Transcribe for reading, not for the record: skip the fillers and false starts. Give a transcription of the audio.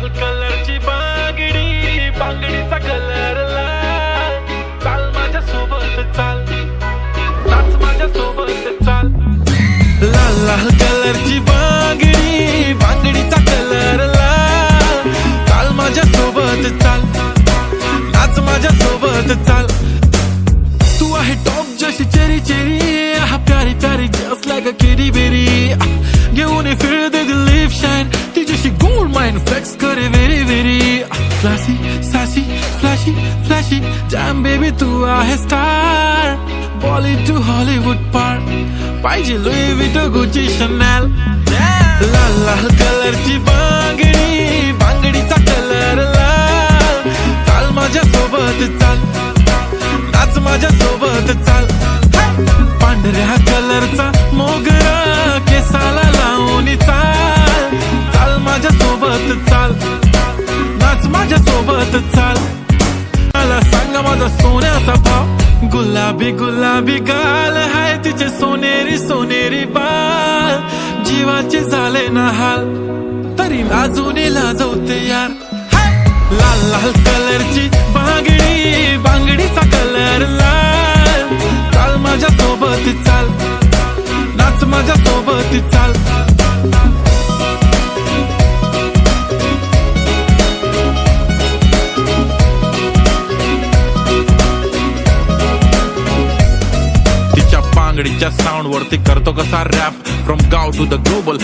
लाल कलरची बांगडी, बांगडीचा कलर लाल. चाल माझ्या सोबत चाल, नाच माझ्या सोबत चाल. लाल लाल कलरची बांगडी, बांगडीचा कलर लाल. चाल माझ्या सोबत चाल, नाच माझ्या सोबत चाल. तू आहे टॉप जशी चेरी चेरी, हा प्यारी प्यारी जस्ट लाईक अ केरी बेरी. घेऊन फिर दे दिल लिप शाईन, तिच्याशी गोल्ड माइन फ्लेक्स करे very very. Classy sassy flashy flashy jam baby, तू आहे स्टार. बॉलीवुड टू हॉलीवुड पार, पाहिजे लुई विटो गुची शनेल. लाल लाल कलरची बांगडी, बांगडीचा कलर लाल. चाल माझ्या सोबत चाल, नाच माझ्या सोबत चाल. पांढऱ्या कलरचा मोगरा केसाला लावून चाल. चाल माझ्या सोबत चाल, नाच माझ्या सोबत चाल. मला सांगा माझा सोन्याचा भाव, गुलाबी गुलाबी गाल हाय तिचे सोनेरी सोनेरी बाल. जीवाचे झाले ना हाल, तरी लाजून लाजवते यार. लाल लाल कलरची बांगडी, बांगडीचा कलर लाल. चाल माझ्या सोबत चाल, नाच माझ्या सोबत चाल. तिच्या बांगडीच्या साऊंड वरती करतो कसा रॅप, फ्रॉम गाव टू द ग्लोबल.